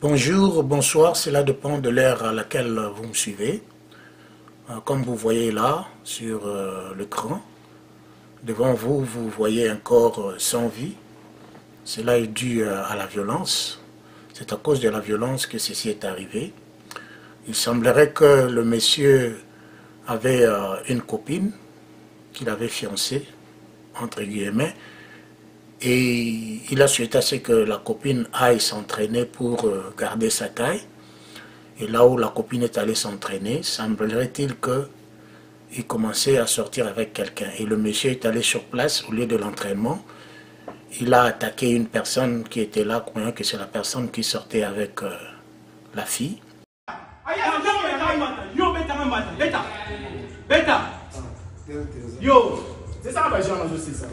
Bonjour, bonsoir, cela dépend de l'heure à laquelle vous me suivez. Comme vous voyez là, sur l'écran, devant vous, vous voyez un corps sans vie. Cela est dû à la violence. C'est à cause de la violence que ceci est arrivé. Il semblerait que le monsieur avait une copine qu'il avait fiancée, entre guillemets, et il a souhaité à ce que la copine aille s'entraîner pour garder sa taille. Et là où la copine est allée s'entraîner, semblerait-il qu'il commençait à sortir avec quelqu'un. Et le monsieur est allé sur place au lieu de l'entraînement. Il a attaqué une personne qui était là, croyant que c'est la personne qui sortait avec la fille. Yo, c'est ça ma genre de justice.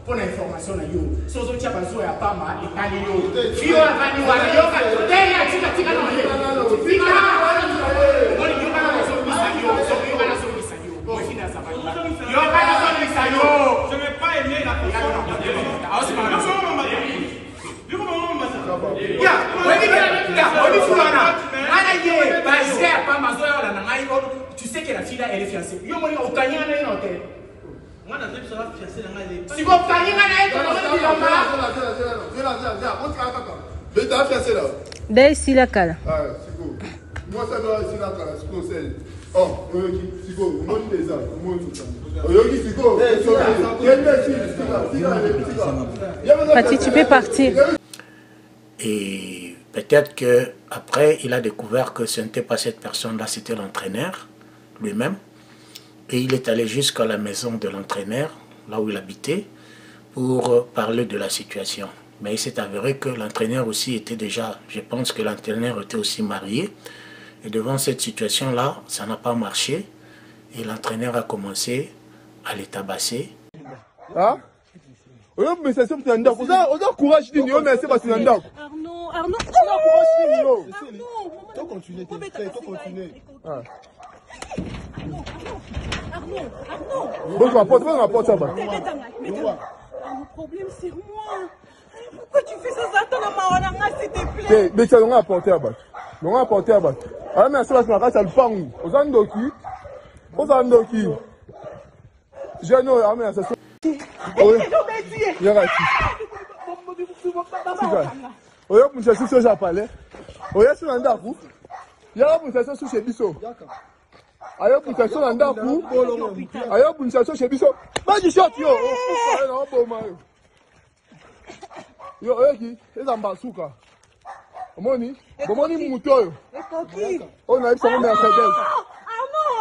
Pour l'information, si on tient pas sur la Pama, et Kalio, si on a pas dit, je n'ai pas aimé la tu sais que la fille là, elle est fiancée. Si vous Pati, tu peux partir. Et peut-être qu'après, il a découvert que ce n'était pas cette personne-là, c'était l'entraîneur lui-même. Et il est allé jusqu'à la maison de l'entraîneur, là où il habitait, pour parler de la situation. Mais il s'est avéré que l'entraîneur aussi était déjà, je pense que l'entraîneur était aussi marié. Et devant cette situation-là, ça n'a pas marché. Et l'entraîneur a commencé à les tabasser. Ah? Mais c'est ça, on a courage, mais c'est pas si Arnaud, Arnaud, on continue, bon, je rapporte ça. Le problème, c'est moi. Pourquoi tu fais ça, Zatan, s'il te plaît? Mais ça, on a apporté à battre. On a apporté à battre. Alors, mais ça, c'est le pan. Aux Andoki. Je n'ai mais ça. Il y a oyo muchacho so japale oyo so nda ku ya muchacho so shebiso ayo muchacho nda ku ayo muchacho shebiso ba ji shot yo na bo ma yo oyo ki eza mbasuka omoni mutoyo o na ibso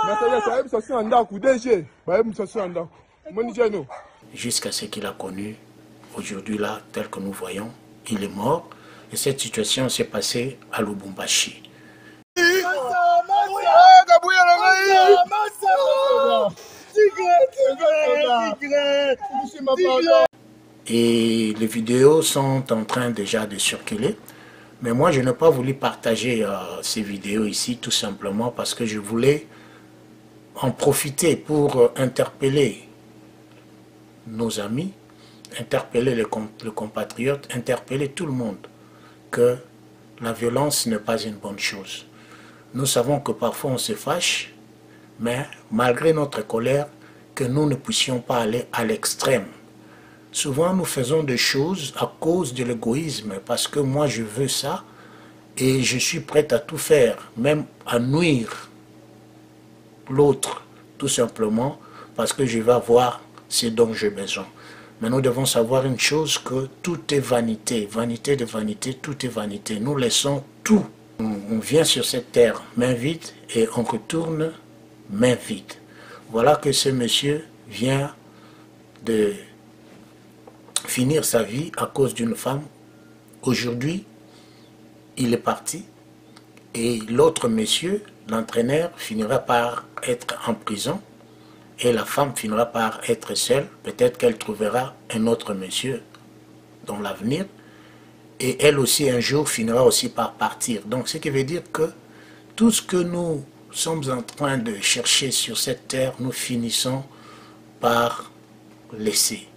Mercedes ayo ibso so nda ku DG ba ayo muchacho nda ku moni jeno. Jusqu'à ce qu'il a connu, aujourd'hui là, tel que nous voyons, il est mort. Et cette situation s'est passée à Lubumbashi. Et les vidéos sont en train déjà de circuler. Mais moi, je n'ai pas voulu partager ces vidéos ici, tout simplement parce que je voulais en profiter pour interpeller nos amis, interpeller les compatriotes, interpeller tout le monde que la violence n'est pas une bonne chose. Nous savons que parfois on se fâche, mais malgré notre colère, que nous ne puissions pas aller à l'extrême. Souvent nous faisons des choses à cause de l'égoïsme, parce que moi je veux ça et je suis prêt à tout faire, même à nuire l'autre, tout simplement parce que je vais avoir ce dont j'ai besoin. Mais nous devons savoir une chose, que tout est vanité. Vanité de vanité, tout est vanité. Nous laissons tout. On vient sur cette terre main vide et on retourne main vide. Voilà que ce monsieur vient de finir sa vie à cause d'une femme. Aujourd'hui, il est parti et l'autre monsieur, l'entraîneur, finira par être en prison et la femme finira par être seule. Peut-être qu'elle trouvera un autre monsieur dans l'avenir et elle aussi un jour finira aussi par partir. Donc ce qui veut dire que tout ce que nous sommes en train de chercher sur cette terre, nous finissons par laisser.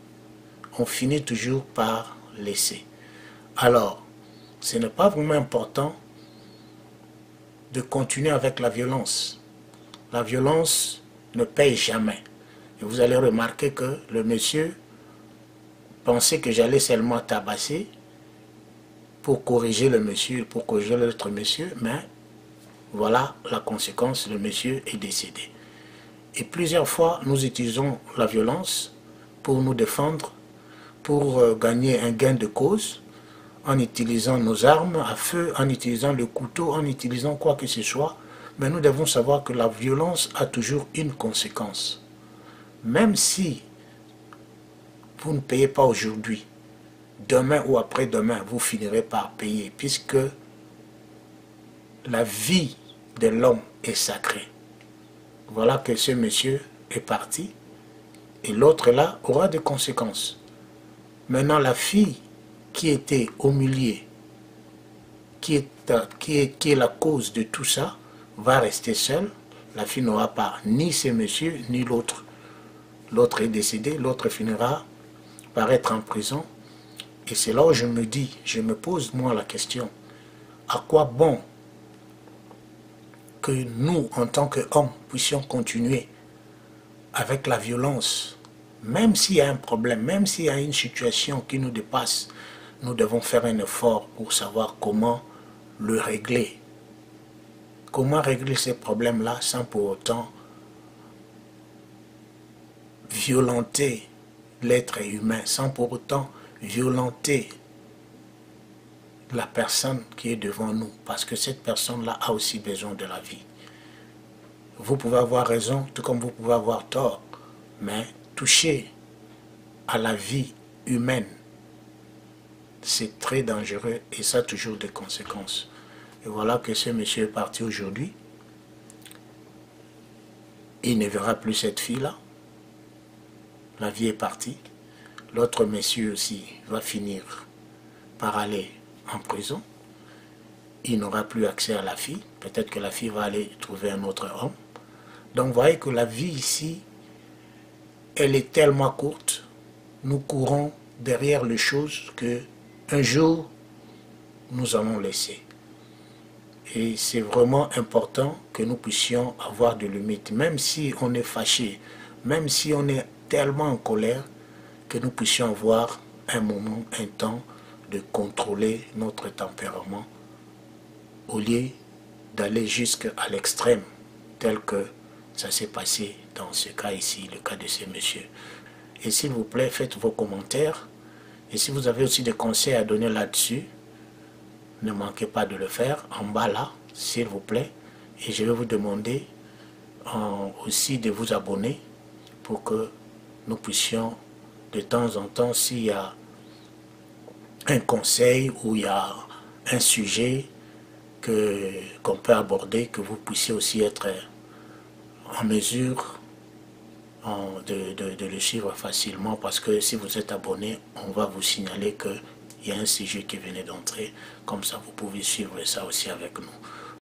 On finit toujours par laisser. Alors, ce n'est pas vraiment important de continuer avec la violence. La violence ne paye jamais. Et vous allez remarquer que le monsieur pensait que j'allais seulement tabasser pour corriger le monsieur, pour corriger l'autre monsieur, mais voilà la conséquence, le monsieur est décédé. Et plusieurs fois, nous utilisons la violence pour nous défendre, pour gagner un gain de cause, en utilisant nos armes à feu, en utilisant le couteau, en utilisant quoi que ce soit. Mais nous devons savoir que la violence a toujours une conséquence. Même si vous ne payez pas aujourd'hui, demain ou après-demain, vous finirez par payer, puisque la vie de l'homme est sacrée. Voilà que ce monsieur est parti, et l'autre là aura des conséquences. Maintenant, la fille qui était au milieu, qui est la cause de tout ça, va rester seule. La fille n'aura pas ni ce monsieur, ni l'autre. L'autre est décédé, l'autre finira par être en prison. Et c'est là où je me dis, je me pose moi la question, à quoi bon que nous, en tant qu'hommes, puissions continuer avec la violence, même s'il y a un problème, même s'il y a une situation qui nous dépasse, nous devons faire un effort pour savoir comment le régler. Comment régler ces problèmes-là sans pour autant violenter l'être humain, sans pour autant violenter la personne qui est devant nous, parce que cette personne-là a aussi besoin de la vie. Vous pouvez avoir raison, tout comme vous pouvez avoir tort, mais toucher à la vie humaine, c'est très dangereux et ça a toujours des conséquences. Et voilà que ce monsieur est parti aujourd'hui. Il ne verra plus cette fille-là. La vie est partie. L'autre monsieur aussi va finir par aller en prison. Il n'aura plus accès à la fille. Peut-être que la fille va aller trouver un autre homme. Donc vous voyez que la vie ici, elle est tellement courte. Nous courons derrière les choses que un jour nous allons laisser. Et c'est vraiment important que nous puissions avoir des limites, même si on est fâché, même si on est tellement en colère, que nous puissions avoir un moment, un temps de contrôler notre tempérament au lieu d'aller jusqu'à l'extrême tel que ça s'est passé dans ce cas ici, le cas de ce monsieur. Et s'il vous plaît, faites vos commentaires. Et si vous avez aussi des conseils à donner là-dessus, ne manquez pas de le faire en bas là, s'il vous plaît. Et je vais vous demander aussi de vous abonner pour que nous puissions de temps en temps, s'il y a un conseil ou il y a un sujet qu'on peut aborder, que vous puissiez aussi être en mesure de le suivre facilement, parce que si vous êtes abonné, on va vous signaler qu'il y a un sujet qui venait d'entrer. Comme ça, vous pouvez suivre ça aussi avec nous.